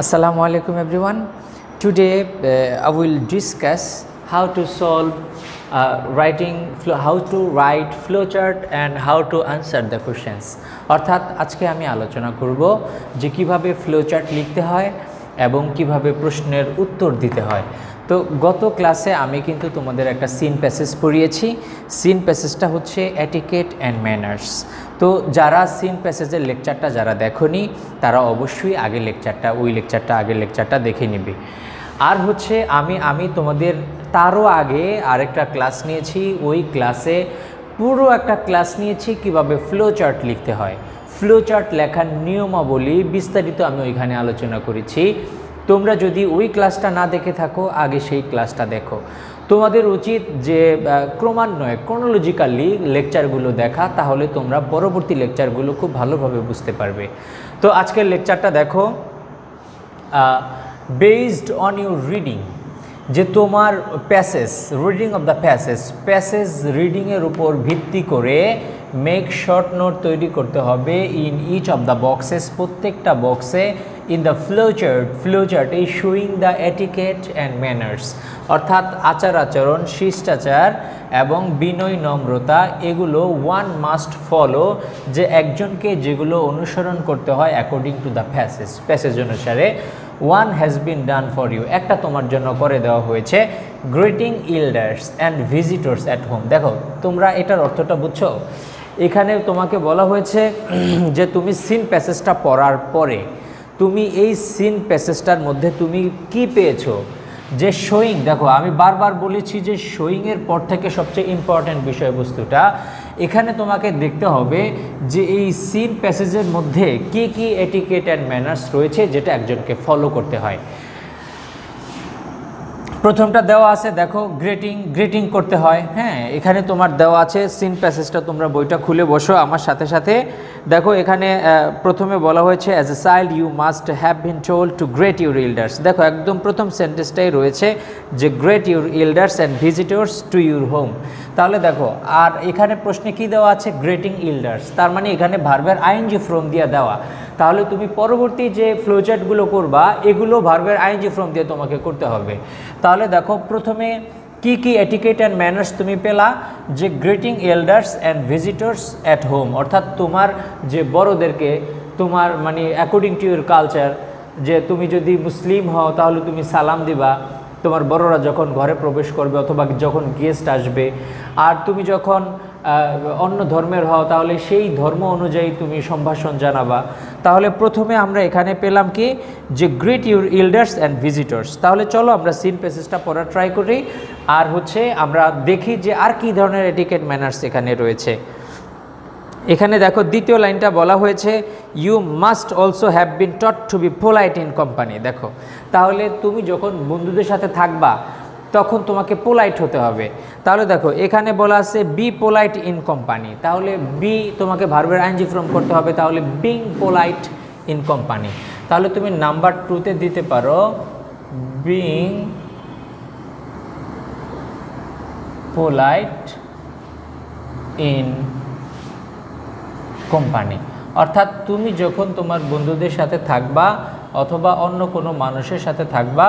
Assalamu alaikum everyone. Today I will discuss how to solve how to write flowchart and how to answer the questions. অর্থাৎ আজকে আমি আলোচনা করব যে কিভাবে ফ্লোচার্ট লিখতে হয় এবং কিভাবে প্রশ্নের উত্তর দিতে হয়। তো গত ক্লাসে আমি কিন্তু তোমাদের একটা সিন প্যাসেজ পড়িয়েছি। সিন প্যাসেজটা হচ্ছে এটিকেট অ্যান্ড ম্যানার্স। তো যারা সিন প্যাসেজের লেকচারটা যারা দেখোনি তারা অবশ্যই আগের লেকচারটা দেখে নেবে। আর হচ্ছে আমি তোমাদের তারও আগে আরেকটা ক্লাস নিয়েছি, ওই ক্লাসে পুরো একটা ক্লাস নিয়েছি কিভাবে ফ্লোচার্ট লিখতে হয়। ফ্লোচার্ট লেখার নিয়মাবলী বিস্তারিত আমি ওইখানে আলোচনা করেছি। তোমরা যদি ওই ক্লাসটা না দেখে থাকো আগে সেই ক্লাসটা দেখো। তোমাদের উচিত যে ক্রমান্বয়ে ক্রোনোলজিক্যালি লেকচারগুলো দেখা, তাহলে তোমরা পরবর্তী লেকচারগুলো খুব ভালোভাবে বুঝতে পারবে। তো আজকের লেকচারটা দেখো, বেসড অন ইউর রিডিং, যে তোমার passage reading of the passage রিডিংয়ের উপর ভিত্তি করে মেক শর্ট নোট তৈরি করতে হবে in each of the boxes, প্রত্যেকটা বক্সে ইন দ্য ফ্লোচার্ট এই showing the etiquette and manners, অর্থাৎ আচরণ, শিষ্টাচার এবং বিনয় নম্রতা, এগুলো ওয়ান মাস্ট ফলো, যে একজনকে যেগুলো অনুসরণ করতে হয় অ্যাকর্ডিং টু দ্য প্যাসেজ অনুসারে। One has been done for you, একটা তোমার জন্য করে দেওয়া হয়েছে। Greeting elders and visitors at home. দেখো তোমরা এটার অর্থটা বুঝছো? এখানে তোমাকে বলা হয়েছে যে তুমি সিন প্যাসেজটা পড়ার পরে তুমি এই সিন প্যাসেজটার মধ্যে তুমি কি পেয়েছো, যে শোয়িং। দেখো আমি বারবার বলেছি যে শোয়িংয়ের পর থেকে সবচেয়ে ইম্পর্ট্যান্ট বিষয়বস্তুটা এখানে তোমাকে দেখতে হবে যে এই সিন প্যাসেজের মধ্যে কি কি এটিকেট অ্যান্ড ম্যানার্স রয়েছে যেটা একজনকে ফলো করতে হয়। প্রথমটা দেওয়া আছে, দেখো গ্রিটিং করতে হয়। হ্যাঁ, এখানে তোমার দেওয়া আছে সিন প্যাসেজটা, তোমরা বইটা খুলে বসো আমার সাথে সাথে। দেখো এখানে প্রথমে বলা হয়েছে as a child you must have been told to greet your elders. দেখো একদম প্রথম সেন্টেন্সটাই রয়েছে যে greet your elders and visitors to your home. তাহলে দেখো, আর এখানে প্রশ্নে কি দেওয়া আছে, গ্রেটিং এল্ডার্স, তার মানে এখানে ভার্বের আইএনজি ফর্ম দিয়ে দেওয়া। তাহলে তুমি পরবর্তী যে ফ্লোচার্টগুলো করবা এগুলো ভার্বের আইএনজি ফর্ম দিয়ে তোমাকে করতে হবে। তাহলে দেখো প্রথমে কি কি এটিকেট অ্যান্ড ম্যানার্স তুমি পেলা, যে greeting elders and visitors at home, অর্থাৎ তোমার যে বড়োদেরকে তোমার মানে অ্যাকর্ডিং টু ইউর কালচার, যে তুমি যদি মুসলিম হও তাহলে তুমি সালাম দিবা তোমার বড়রা যখন ঘরে প্রবেশ করবে অথবা যখন গেস্ট আসবে। আর তুমি যখন অন্য ধর্মের হও তাহলে সেই ধর্ম অনুযায়ী তুমি সম্ভাষণ জানাবা। তাহলে প্রথমে আমরা এখানে পেলাম কি, যে greet your elders and visitors. তাহলে চলো আমরা সিন প্যাসেজটা পড়া ট্রাই করি, আর হচ্ছে আমরা দেখি যে আর কি ধরনের এটিকেট ম্যানার্স এখানে রয়েছে। এখানে দেখো দ্বিতীয় লাইনটা বলা হয়েছে you must also have been taught to be polite in company. দেখো তাহলে তুমি যখন বন্ধুদের সাথে থাকবা তখন তোমাকে পোলাইট হতে হবে। তাহলে দেখো এখানে বলা আছে বি পোলাইট ইন কোম্পানি, তাহলে বি তোমাকে ভার্বের আইএনজি ফর্ম করতে হবে, তাহলে বিং পোলাইট ইন কোম্পানি। তাহলে তুমি নাম্বার 2তে দিতে পারো বিং পোলাইট ইন কোম্পানি, অর্থাৎ তুমি যখন তোমার বন্ধুদের সাথে থাকবা অথবা অন্য কোনো মানুষের সাথে থাকবা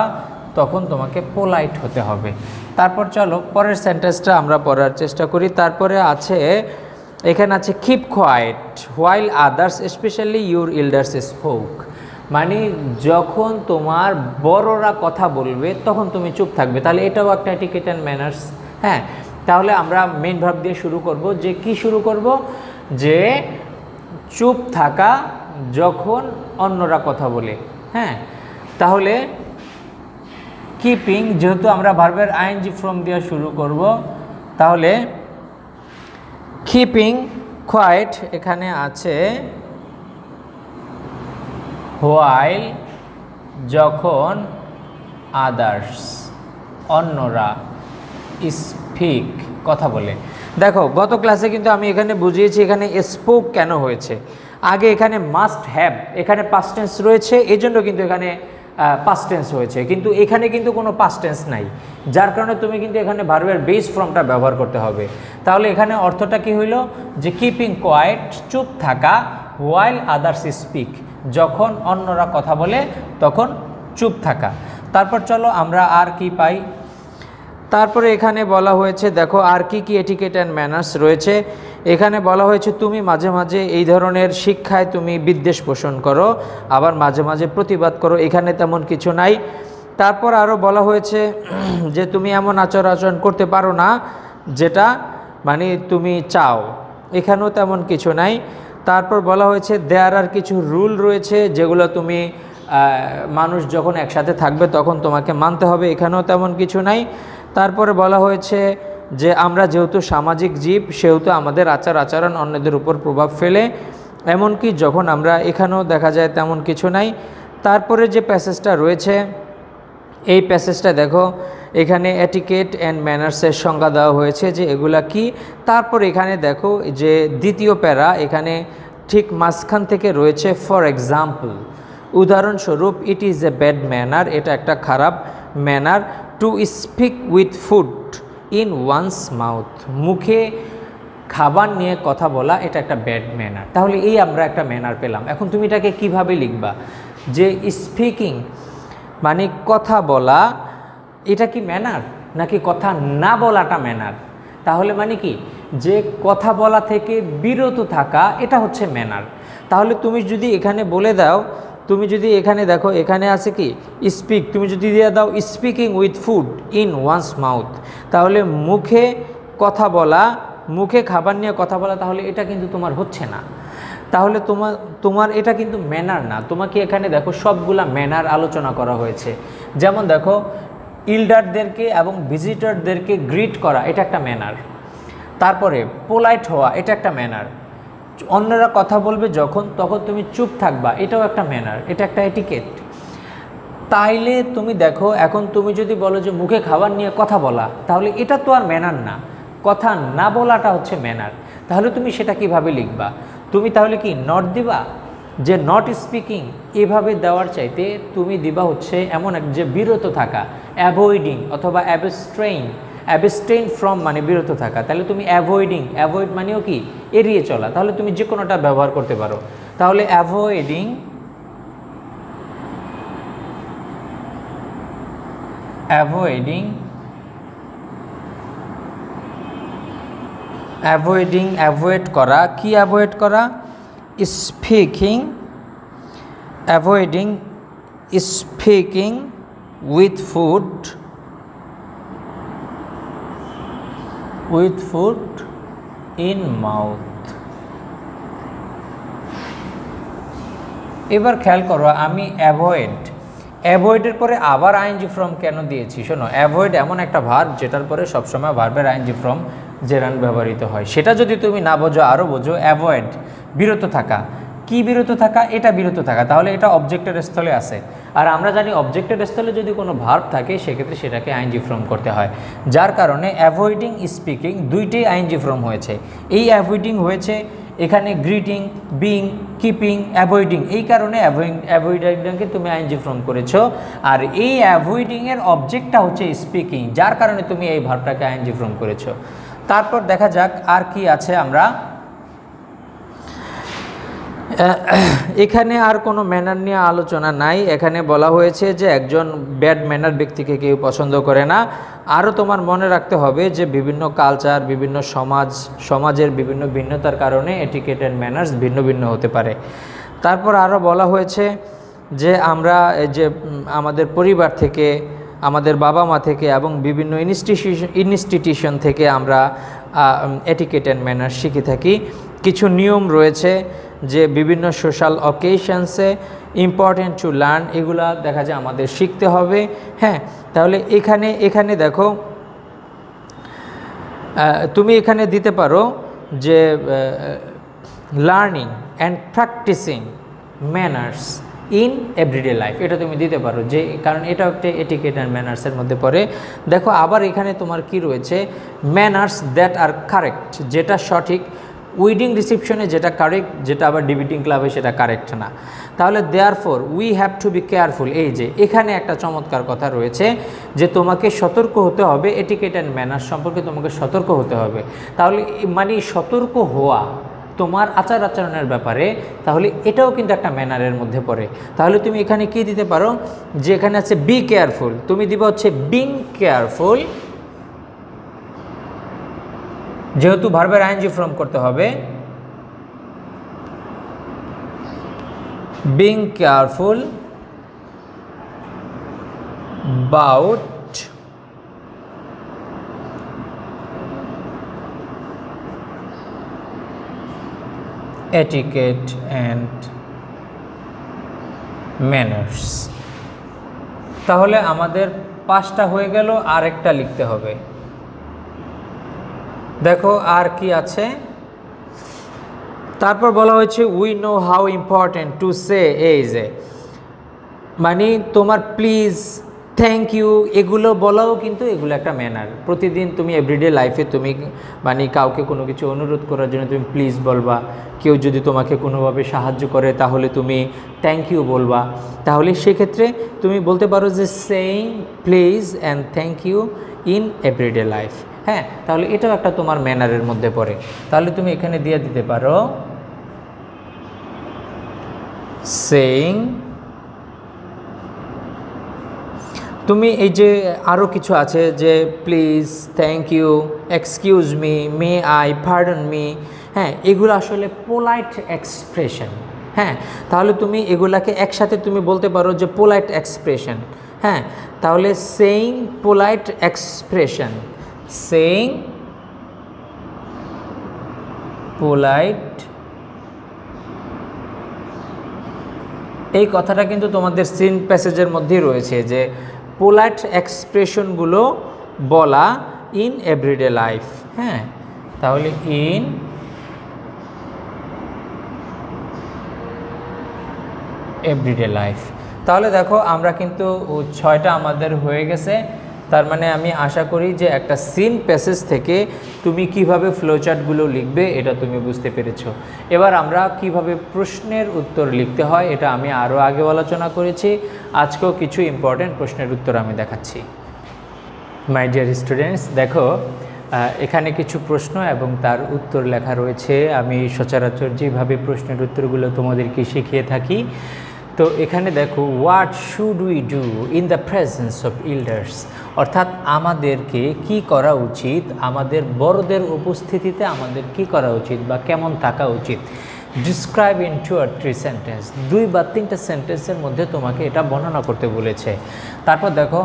তখন তোমাকে পোলাইট হতে হবে। তারপর চলো পরের সেন্টেন্সটা আমরা পড়ার চেষ্টা করি। তারপরে আছে এখানে আছে keep quiet while others specially your elders spoke, মানে যখন তোমার বড়রা কথা বলবে তখন তুমি চুপ থাকবে। তাহলে এটাও একটা এটিকেট অ্যান্ড ম্যানার্স। হ্যাঁ, তাহলে আমরা মেইন ভার্ব দিয়ে শুরু করব, যে কি শুরু করব, যে চুপ থাকা যখন অন্যরা কথা বলে। হ্যাঁ, তাহলে কিপিং, যেহেতু আমরা ভার্বের আইএনজি ফর্ম দিয়ে শুরু করব, তাহলে কিপিং কোয়াইট এখানে আছে হোয়াইল, যখন আদার্স অন্যরা স্পিক কথা বলে। দেখো গত ক্লাসে কিন্তু আমি এখানে বুঝিয়েছি এখানে স্পোক কেন হয়েছে। আগে এখানে মাস্ট হ্যাভ, এখানে পাস্ট টেন্স রয়েছে, এজন্য কিন্তু এখানে পাস্ট টেন্স হয়েছে, কিন্তু এখানে কিন্তু কোনো পাস্ট টেন্স নাই, যার কারণে তুমি কিন্তু এখানে ভার্বের বেস ফর্মটা ব্যবহার করতে হবে। তাহলে এখানে অর্থটা কি হইল, যে কিপিং কোয়াইট চুপ থাকা, হোয়াইল আদার্স স্পিক, যখন অন্যরা কথা বলে তখন চুপ থাকা। তারপর চলো আমরা আর কি পাই। তারপরে এখানে বলা হয়েছে দেখো আর কি কি এটিকেট অ্যান্ড ম্যানার্স রয়েছে। এখানে বলা হয়েছে তুমি মাঝে মাঝে এই ধরনের শিক্ষায় তুমি বিদ্বেষ পোষণ করো, আবার মাঝে মাঝে প্রতিবাদ করো, এখানে তেমন কিছু নাই। তারপর আরও বলা হয়েছে যে তুমি এমন আচরণ করতে পারো না যেটা মানে তুমি চাও, এখানেও তেমন কিছু নাই। তারপর বলা হয়েছে দেয়ার আর কিছু রুল রয়েছে যেগুলো তুমি মানুষ যখন একসাথে থাকবে তখন তোমাকে মানতে হবে, এখানেও তেমন কিছু নাই। তারপরে বলা হয়েছে যে আমরা যেহেতু সামাজিক জীব সেহেতু আমাদের আচরণ অন্যদের উপর প্রভাব ফেলে, এমনকি যখন আমরা, এখানেও দেখা যায় তেমন কিছু নাই। তারপরে যে প্যাসেজটা রয়েছে এই প্যাসেজটা দেখো, এখানে এটিকেট অ্যান্ড ম্যানার্সের সংজ্ঞা দেওয়া হয়েছে যে এগুলা কি। তারপর এখানে দেখো যে দ্বিতীয় প্যারা, এখানে ঠিক মাঝখান থেকে রয়েছে ফর এক্সাম্পল, উদাহরণস্বরূপ it is a bad manner, এটা একটা খারাপ manner to speak with food in once mouth, মুখে খাবার নিয়ে কথা বলা এটা একটা ব্যাড ম্যানার। তাহলে এই আমরা একটা ম্যানার পেলাম। এখন তুমি এটাকে কিভাবে লিখবা যে স্পিকিং মানে কথা বলা, এটা কি ম্যানার নাকি কথা না বলাটা ম্যানার? তাহলে মানে কি যে কথা বলা থেকে বিরত থাকা এটা হচ্ছে ম্যানার। তাহলে তুমি যদি এখানে বলে দাও, তুমি যদি এখানে দেখো এখানে আছে কি স্পিক, তুমি যদি দিয়ে দাও speaking with food in once mouth, তাহলে মুখে কথা বলা, মুখে খাবার নিয়ে কথা বলা, তাহলে এটা কিন্তু তোমার হচ্ছে না। তাহলে তোমার এটা কিন্তু ম্যানার না। তোমাকে এখানে দেখো সবগুলা ম্যানার আলোচনা করা হয়েছে। যেমন দেখো ইল্ডারদেরকে এবং ভিজিটরদেরকে গ্রিট করা এটা একটা ম্যানার। তারপরে পোলাইট হওয়া এটা একটা ম্যানার। অন্যরা কথা বলবে যখন তখন তুমি চুপ থাকবা, এটাও একটা ম্যানার, এটা একটা এটিকেট। তাইলে তুমি দেখো এখন তুমি যদি বলো যে মুখে খাবার নিয়ে কথা বলা, তাহলে এটা তো আর ম্যানার না, কথা না বলাটা হচ্ছে ম্যানার। তাহলে তুমি সেটা কিভাবে লিখবা? তুমি তাহলে কি নট দিবা যে নট স্পিকিং, এভাবে দেওয়ার চাইতে তুমি দিবা হচ্ছে এমন এক যে বিরত থাকা, অ্যাভয়েডিং অথবা অ্যাবস্টেইন ফ্রম মানে বিরত থাকা। তাহলে তুমি অ্যাভয়েড মানেও কি এড়িয়ে চলা, তাহলে তুমি যে কোনোটা ব্যবহার করতে পারো। তাহলে অ্যাভয়েডিং অ্যাভয়েড করা, কি অ্যাভয়েড করা? Avoiding speaking with food in mouth. এবার খেয়াল করো আমি অ্যাভয়েডের পরে আবার আইএনজি ফর্ম কেন দিয়েছি। শোনো, অ্যাভয়েড এমন একটা ভার্ব যেটার পরে সবসময় ভার্বের আইএনজি ফর্ম জেরান ব্যবহৃত হয়। সেটা যদি তুমি না বোঝো আরও বোঝো, অ্যাভয়েড বিরত থাকা। কি বিরত থাকা? এটা বিরত থাকা, তাহলে এটা অবজেক্টের স্থলে আছে। আর আমরা জানি অবজেক্টের স্থলে যদি কোনো ভার্ব থাকে সেক্ষেত্রে সেটাকে আইএনজি ফর্ম করতে হয়, যার কারণে অ্যাভয়েডিং স্পিকিং দুইটাই আইএনজি ফর্ম হয়েছে। এই অ্যাভয়েডিং হয়েছে এখানে গ্রিটিং, বিং, কিপিং, অ্যাভয়েডিং, এই কারণে অ্যাভয়েডিংকে তুমি আইএনজি ফর্ম করেছো। আর এই অ্যাভয়েডিংয়ের অবজেক্টটা হচ্ছে স্পিকিং, যার কারণে তুমি এই ভার্বটাকে আইএনজি ফর্ম করেছো। তারপর দেখা যাক আর কি আছে। আমরা এখানে আর কোনো ম্যানার নিয়ে আলোচনা নাই। এখানে বলা হয়েছে যে একজন ব্যাড ম্যানার ব্যক্তিকে কেউ পছন্দ করে না। আরও তোমার মনে রাখতে হবে যে বিভিন্ন কালচার, বিভিন্ন সমাজের বিভিন্ন ভিন্নতার কারণে এটিকেট অ্যান্ড ম্যানার্স ভিন্ন ভিন্ন হতে পারে। তারপর আরও বলা হয়েছে যে আমরা যে আমাদের পরিবার থেকে, আমাদের বাবা মা থেকে এবং বিভিন্ন ইনস্টিটিউশন থেকে আমরা এটিকেট অ্যান্ড ম্যানার্স শিখে থাকি। কিছু নিয়ম রয়েছে যে বিভিন্ন সোশ্যাল অকেশনসে ইম্পর্টেন্ট টু লার্ন, এগুলা দেখা যায় আমাদের শিখতে হবে। হ্যাঁ, তাহলে এখানে দেখো তুমি এখানে দিতে পারো যে learning and practising manners in everyday life, এটা তুমি দিতে পারো, যে কারণ এটা একটা এটিকেট অ্যান্ড ম্যানার্সের মধ্যে পড়ে। দেখো আবার এখানে তোমার কি রয়েছে, ম্যানার্স দ্যাট আর কারেক্ট, যেটা সঠিক। উইডিং রিসিপশনে যেটা কারেক্ট, যেটা আবার ডিবেটিং ক্লাবে সেটা কারেক্ট না। তাহলে therefore we have to be careful, এই যে এখানে একটা চমৎকার কথা রয়েছে যে তোমাকে সতর্ক হতে হবে, এটিকেট অ্যান্ড ম্যানার্স সম্পর্কে তোমাকে সতর্ক হতে হবে। তাহলে মানে সতর্ক হওয়া, তোমার আচার আচরণের ব্যাপারে, তাহলে এটাও কিন্তু একটা ম্যানারের মধ্যে পড়ে। তাহলে তুমি এখানে কি দিতে পারো, যে এখানে আছে বি কেয়ারফুল, তুমি দিবা হচ্ছে বিং কেয়ারফুল, যেহেতু ভার্বের আইএনজি ফর্ম করতে হবে, being careful about etiquette and manners। তাহলে আমাদের 5টা হয়ে গেল, আর একটা লিখতে হবে। দেখো আর কি আছে, তারপর বলা হয়েছে we know how important to say is a, মানে তোমার প্লিজ, থ্যাংক ইউ, এগুলো বলাও কিন্তু এগুলো একটা ম্যানার। প্রতিদিন তুমি এভরিডে লাইফে তুমি মানে কাউকে কোনো কিছু অনুরোধ করার জন্য তুমি প্লিজ বলবা, কেউ যদি তোমাকে কোনোভাবে সাহায্য করে তাহলে তুমি থ্যাংক ইউ বলবা। তাহলে সেক্ষেত্রে তুমি বলতে পারো যে saying please and thank you in everyday life. হ্যাঁ, তাহলে এটাও একটা তোমার ম্যানারের মধ্যে পড়ে। তাহলে তুমি এখানে দিয়ে দিতে পারো সেইং, তুমি এই যে আরও কিছু আছে যে please, thank you, excuse me, may I, pardon me, হ্যাঁ, এগুলো আসলে পোলাইট এক্সপ্রেশন। হ্যাঁ, তাহলে তুমি এগুলাকে একসাথে তুমি বলতে পারো যে পোলাইট এক্সপ্রেশন। হ্যাঁ, তাহলে saying polite expression, saying polite, এই কথাটা কিন্তু তোমাদের সিন প্যাসেজের মধ্যেই রয়েছে যে পোলাইট এক্সপ্রেশনগুলো বলা ইন এভরিডে লাইফ। হ্যাঁ, তাহলে ইন এভরিডে লাইফ। তাহলে দেখো আমরা কিন্তু 6টা আমাদের হয়ে গেছে। তার মানে আমি আশা করি যে একটা সিন প্যাসেজ থেকে তুমি কিভাবে ফ্লোচার্টগুলো লিখবে এটা তুমি বুঝতে পেরেছো। এবার আমরা কিভাবে প্রশ্নের উত্তর লিখতে হয় এটা আমি আরও আগেও আলোচনা করেছি, আজকেও কিছু ইম্পর্টেন্ট প্রশ্নের উত্তর আমি দেখাচ্ছি। মাই ডিয়ার স্টুডেন্টস, দেখো এখানে কিছু প্রশ্ন এবং তার উত্তর লেখা রয়েছে। আমি সচরাচর যেভাবে প্রশ্নের উত্তরগুলো তোমাদেরকে শিখিয়ে থাকি। তো এখানে দেখো, what should we do in the presence of elders, অর্থাৎ আমাদেরকে কি করা উচিত, আমাদের বড়দের উপস্থিতিতে আমাদের কি করা উচিত বা কেমন থাকা উচিত। ডিসক্রাইব ইন 2 or 3 সেন্টেন্স, 2 বা 3টা সেন্টেন্সের মধ্যে তোমাকে এটা বর্ণনা করতে বলেছে। তারপর দেখো,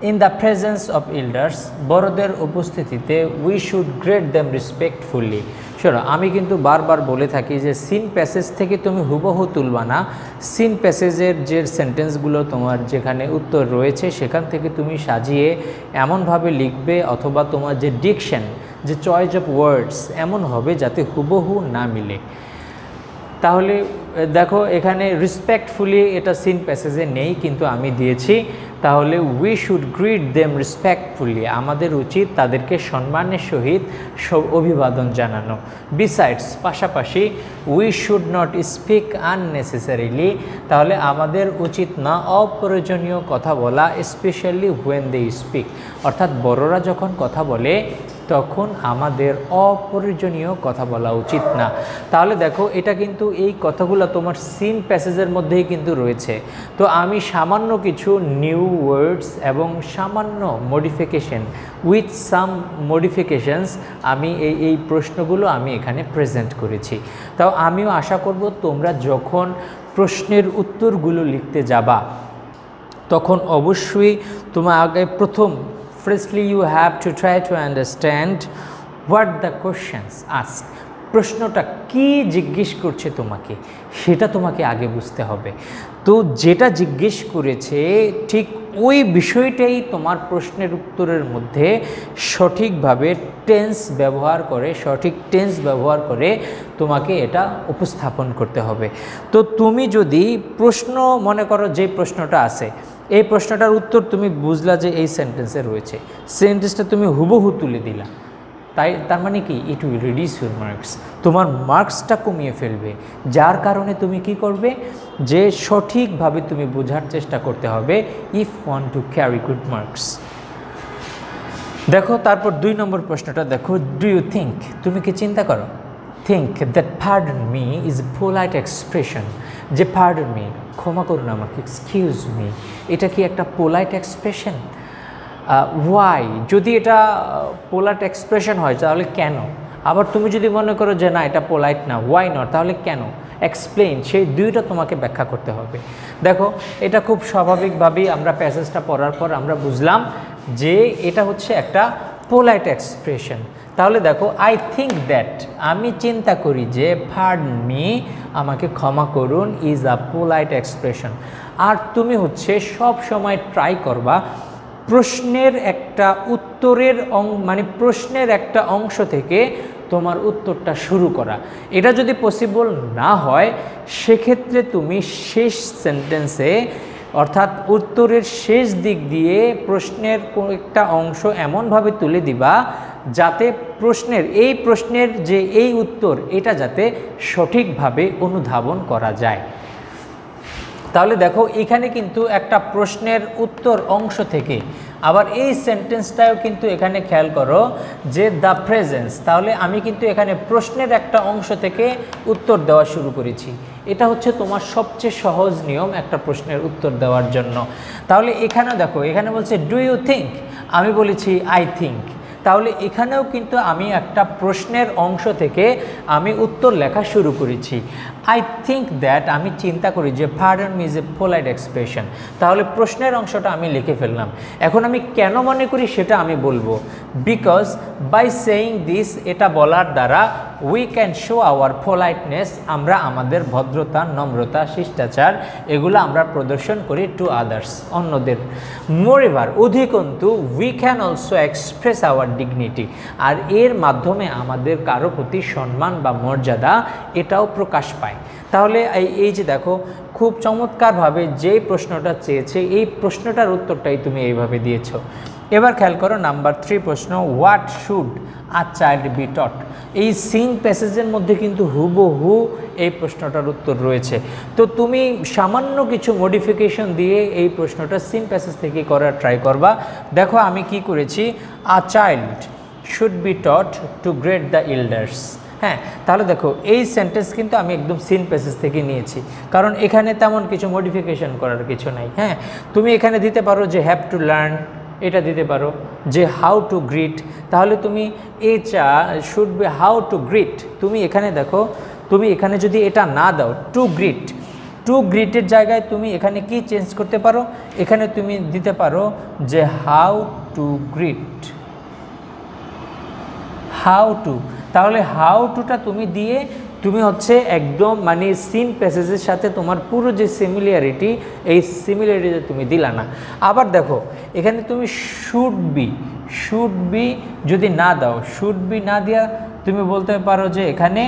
in the presence of elders, বড়দের উপস্থিতিতে we should great them respectfully. শোনো, আমি কিন্তু বারবার বলে থাকি যে সিন প্যাসেজ থেকে তুমি হুবহু তুলবা না, সিন প্যাসেজের যে সেন্টেন্সগুলো তোমার যেখানে উত্তর রয়েছে সেখান থেকে তুমি সাজিয়ে এমনভাবে লিখবে, অথবা তোমার যে ডিকশন, যে চয়েস অফ ওয়ার্ডস এমন হবে যাতে হুবহু না মিলে। তাহলে দেখো এখানে রেসপেক্টফুলি এটা সিন প্যাসেজে নেই, কিন্তু আমি দিয়েছি। তাহলে we should greet them respectfully, আমাদের উচিত তাদেরকে সম্মানের সহিত অভিবাদন জানানো। বিসাইডস, পাশাপাশি we should not speak unnecessarily, তাহলে আমাদের উচিত না অপ্রয়োজনীয় কথা বলা, স্পেশালি হোয়েন দে স্পিক, অর্থাৎ বড়রা যখন কথা বলে তখন আমাদের অপ্রয়োজনীয় কথা বলা উচিত না। তাহলে দেখো এটা কিন্তু এই কথাগুলো তোমার সিন প্যাসেজের মধ্যেই কিন্তু রয়েছে। তো আমি সামান্য কিছু নিউ ওয়ার্ডস এবং সামান্য মডিফিকেশন, উইথ সাম মডিফিকেশনস আমি এই প্রশ্নগুলো আমি এখানে প্রেজেন্ট করেছি। তাও আমিও আশা করব তোমরা যখন প্রশ্নের উত্তরগুলো লিখতে যাবা তখন অবশ্যই তোমার আগে প্রথম firstly you have to try to understand what the questions ask, প্রশ্নটা কি জিজ্ঞেস করছে তোমাকে সেটা তোমাকে আগে বুঝতে হবে। তো যেটা জিজ্ঞেস করেছে ঠিক ওই বিষয়টাই তোমার প্রশ্নের উত্তরের মধ্যে সঠিকভাবে টেন্স ব্যবহার করে, সঠিক টেন্স ব্যবহার করে তোমাকে এটা উপস্থাপন করতে হবে। তো তুমি যদি প্রশ্ন মনে করো, যে প্রশ্নটা আছে এই প্রশ্নটার উত্তর তুমি বুঝলা যে এই সেন্টেন্সে রয়েছে, সেন্টেন্সটা তুমি হুবহু তুলে দিলা, তার মানে কি, it will reduce your marks, তোমার মার্কসটা কমিয়ে ফেলবে। যার কারণে তুমি কি করবে, যে সঠিকভাবে তুমি বোঝার চেষ্টা করতে হবে if want to carry good marks. দেখো তারপর 2 নম্বর প্রশ্নটা দেখো, ডু ইউ থিঙ্ক, তুমি কি চিন্তা করো, think that pardon me is a polite expression, যে pardon me ক্ষমা করুন আমাকে, excuse me, এটা কি একটা polite expression? why, যদি এটা polite expression হয় তাহলে কেন? আবার তুমি যদি মনে করো যে না এটা polite না, why not, তাহলে কেন? এক্সপ্লেইন, সেই দুইটা তোমাকে ব্যাখ্যা করতে হবে। দেখো এটা খুব স্বাভাবিকভাবেই আমরা প্যাসেজটা পড়ার পর আমরা বুঝলাম যে এটা হচ্ছে একটা পোলাইট এক্সপ্রেশন। তাহলে দেখো আই থিঙ্ক দ্যাট, আমি চিন্তা করি যে পার্ডন মি আমাকে ক্ষমা করুন ইজ আ পোলাইট এক্সপ্রেশন। আর তুমি হচ্ছে সব সময় ট্রাই করবা প্রশ্নের একটা উত্তরের মানে প্রশ্নের একটা অংশ থেকে তোমার উত্তরটা শুরু করা। এটা যদি পসিবল না হয় সেক্ষেত্রে তুমি শেষ সেন্টেন্সে অর্থাৎ উত্তরের শেষ দিক দিয়ে প্রশ্নের একটা অংশ এমনভাবে তুলে দিবা যাতে প্রশ্নের যে এই উত্তর এটা যাতে সঠিকভাবে অনুধাবন করা যায়। তাহলে দেখো এখানে কিন্তু একটা প্রশ্নের উত্তর অংশ থেকে, আবার এই সেন্টেন্সটাও কিন্তু এখানে খেয়াল করো যে দ্য প্রেজেন্স, তাহলে আমি কিন্তু এখানে প্রশ্নের একটা অংশ থেকে উত্তর দেওয়া শুরু করেছি। এটা হচ্ছে তোমার সবচেয়ে সহজ নিয়ম একটা প্রশ্নের উত্তর দেওয়ার জন্য। তাহলে এখানেও দেখো, এখানে বলছে ডু ইউ থিঙ্ক, আমি বলেছি আই থিঙ্ক, তাহলে এখানেও কিন্তু আমি একটা প্রশ্নের অংশ থেকে আমি উত্তর লেখা শুরু করেছি। আই থিঙ্ক দ্যাট, আমি চিন্তা করি যে pardon me is a polite expression, তাহলে প্রশ্নের অংশটা আমি লিখে ফেললাম। এখন আমি কেন মনে করি সেটা আমি বলবো, বিকজ বাই সেইং দিস, এটা বলার দ্বারা we can show our politeness, আমরা আমাদের ভদ্রতা, নম্রতা, শিষ্টাচার এগুলো আমরা প্রদর্শন করি টু আদার্স, অন্যদের। মোরএভার, অধিকন্তু we can also express our dignity, আর এর মাধ্যমে আমাদের কারো প্রতি সম্মান বা মর্যাদা এটাও প্রকাশ পায়। তাহলে এই যে দেখো খুব চমৎকারভাবে যে প্রশ্নটা চেয়েছে এই প্রশ্নটার উত্তরটাই তুমি এইভাবে দিয়েছো। এবার খেয়াল করো নাম্বার 3 প্রশ্ন, what should a child B টট। এই সিং প্যাসেজের মধ্যে কিন্তু হুবহু এই প্রশ্নটার উত্তর রয়েছে। তো তুমি সামান্য কিছু মডিফিকেশন দিয়ে এই প্রশ্নটা সিং প্যাসেজ থেকে করার ট্রাই করবা। দেখো আমি কি করেছি, a child should be taught to great the elders. হ্যাঁ, তাহলে দেখো এই সেন্টেন্স কিন্তু আমি একদম সিন প্যাসেজ থেকে নিয়েছি, কারণ এখানে তেমন কিছু মডিফিকেশন করার কিছু নাই। হ্যাঁ, তুমি এখানে দিতে পারো যে হ্যাভ টু লার্ন, এটা দিতে পারো যে হাউ টু গ্রিট, তাহলে তুমি should be how to grit, তুমি এখানে দেখো, তুমি এখানে যদি এটা না দাও টু গ্রিট, টু গ্রিটের জায়গায় তুমি এখানে কি চেঞ্জ করতে পারো, এখানে তুমি দিতে পারো যে how to grit, how to, তাহলে হাউ টুটা তুমি দিয়ে তুমি হচ্ছে একদম মানে সিন প্যাসেজের সাথে তোমার পুরো যে সিমিলারিটি, এই সিমিলারিটি তুমি দিলা না। আবার দেখো এখানে তুমি শুড বি যদি না দাও, শুড বি না দিয়া তুমি বলতে পারো যে এখানে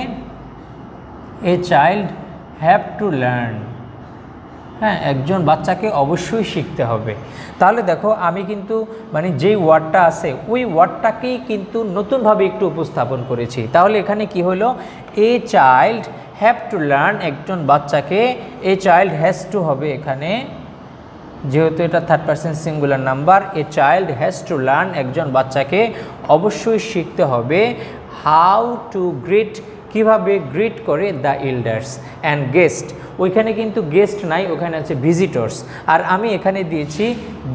a child have to learn. হ্যাঁ, একজন বাচ্চাকে অবশ্যই শিখতে হবে। তাহলে দেখো আমি কিন্তু মানে যেই ওয়ার্ডটা আছে ওই ওয়ার্ডটাকেই কিন্তু নতুনভাবে একটু উপস্থাপন করেছি। তাহলে এখানে কি হলো, a child have to learn, একজন বাচ্চাকে, এ চাইল্ড হ্যাজ টু হবে এখানে, যেহেতু এটা third person singular number, a child has to learn, একজন বাচ্চাকে অবশ্যই শিখতে হবে হাউ টু গ্রিট, কিভাবে গ্রিট করে দ্য এল্ডার্স অ্যান্ড গেস্ট। ওইখানে কিন্তু গেস্ট নাই, ওখানে আছে ভিজিটর্স, আর আমি এখানে দিয়েছি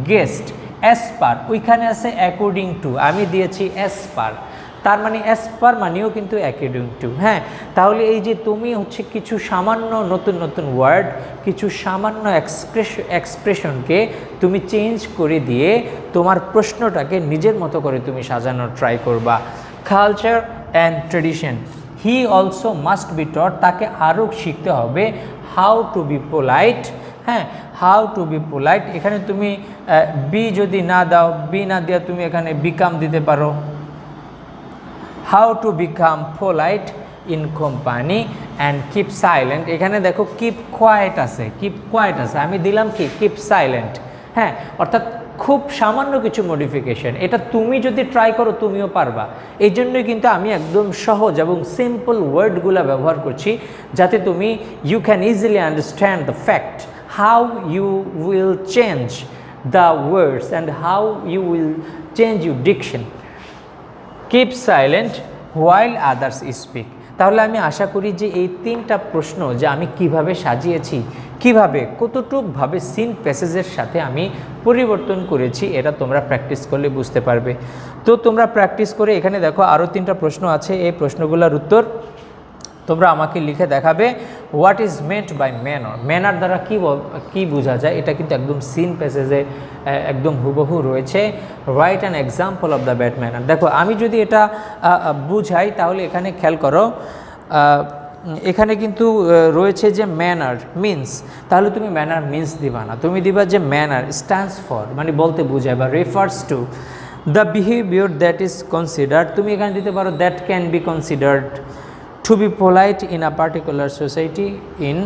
গেস্ট। অ্যাজ পার, ওইখানে আছে অ্যাকর্ডিং টু, আমি দিয়েছি অ্যাজ পার, তার মানে অ্যাজ পার মানেও কিন্তু অ্যাকর্ডিং টু। হ্যাঁ, তাহলে এই যে তুমি হচ্ছে কিছু সামান্য নতুন নতুন ওয়ার্ড, কিছু সামান্য এক্সপ্রেশনকে তুমি চেঞ্জ করে দিয়ে তোমার প্রশ্নটাকে নিজের মতো করে তুমি সাজানোর ট্রাই করবা। Culture and tradition, he also must be টট, তাকে আরও শিখতে হবে হাউ টু বি পোলাইট। হ্যাঁ, হাউ টু বি পোলাইট, এখানে তুমি বি যদি না দাও, বি না দিয়ে তুমি এখানে বিকাম দিতে পারো, how to become polite in company and keep silent. এখানে দেখো কিপ কোয়াইট আছে, কিপ কোয়াইট আছে, আমি দিলাম কি কিপ সাইলেন্ট। হ্যাঁ, অর্থাৎ খুব সামান্য কিছু মডিফিকেশন, এটা তুমি যদি ট্রাই করো তুমিও পারবা। এই জন্যই কিন্তু আমি একদম সহজ এবং সিম্পল ওয়ার্ডগুলো ব্যবহার করছি, যাতে তুমি you can easily understand the fact how you will change the words and how you will change your diction. Keep silent while others speak, তাহলে আমি আশা করি যে এই 3টা প্রশ্ন যে আমি কিভাবে সাজিয়েছি, কিভাবে কতটুকভাবে সিন প্যাসেজের সাথে আমি পরিবর্তন করেছি, এটা তোমরা প্র্যাকটিস করলে বুঝতে পারবে। তো তোমরা প্র্যাকটিস করে এখানে দেখো আরও 3টা প্রশ্ন আছে, এই প্রশ্নগুলোর উত্তর তোমরা আমাকে লিখে দেখাবে। What is meant by manner, manner দ্বারা কি বোঝা যায়, এটা কিন্তু একদম সিন প্যাসেজে একদম হুবহু রয়েছে। Write an example of the bad manner. দেখো আমি যদি এটা বুঝাই তাহলে এখানে খেয়াল করো, এখানে কিন্তু রয়েছে যে ম্যানার মিন্স, তাহলে তুমি ম্যানার মিন্স দিবা না, তুমি দিবা যে ম্যানার স্ট্যান্ডস ফর, মানে বলতে বোঝায় বা refers to the behaviour that is considered. তুমি এখানে দিতে পারো that can be considered two be polite in a particular society in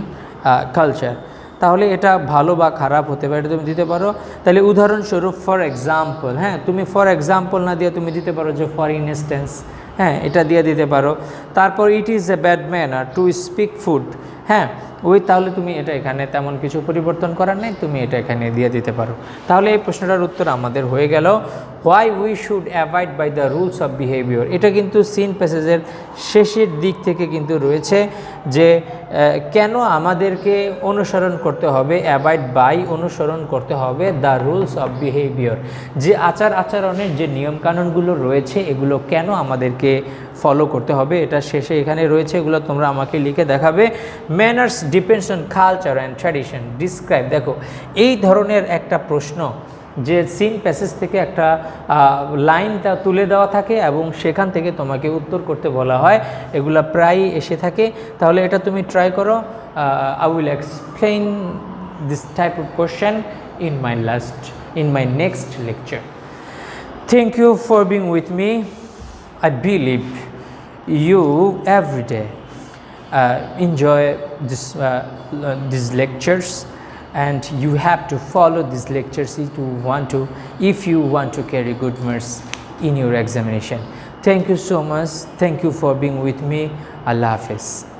culture. তাহলে এটা ভালো বা খারাপ হতে পারে, তুমি দিতে পারো। তাহলে উদাহরণস্বরূপ ফর এক্সাম্পল, হ্যাঁ তুমি ফর এক্সাম্পল না দিয়ে তুমি দিতে পারো যে ফর ইনস্ট্যান্স, হ্যাঁ এটা দিয়ে দিতে পারো। তারপর it is a bad manner to speak food, হ্যাঁ তাহলে তুমি এটা এখানে তেমন কিছু পরিবর্তন করার নেই, তুমি এটা এখানে দিয়ে দিতে পারো। তাহলে এই প্রশ্নটার উত্তর আমাদের হয়ে গেল why we should avoid by the rules of behaviour. এটা কিন্তু সিন প্যাসেজের শেষের দিক থেকে কিন্তু রয়েছে যে কেন আমাদেরকে অনুসরণ করতে হবে, অ্যাভয়েড বাই অনুসরণ করতে হবে দ্য রুলস অফ বিহেভিয়ার, যে আচরণের যে নিয়মকানুনগুলো রয়েছে এগুলো কেন আমাদেরকে ফলো করতে হবে, এটা শেষে এখানে রয়েছে, এগুলো তোমরা আমাকে লিখে দেখাবে। Manners depends on culture and tradition describe. দেখো এই ধরনের একটা প্রশ্ন যে সিন প্যাসেজ থেকে একটা লাইনটা তুলে দেওয়া থাকে এবং সেখান থেকে তোমাকে উত্তর করতে বলা হয়, এগুলা প্রায়ই এসে থাকে। তাহলে এটা তুমি ট্রাই করো। I will explain this type of question in my next lecture. Thank you for being with me. I believe you every day enjoy these lectures, and you have to follow these lectures if you want to carry good marks in your examination. Thank you so much. Thank you for being with me. Allah Hafiz.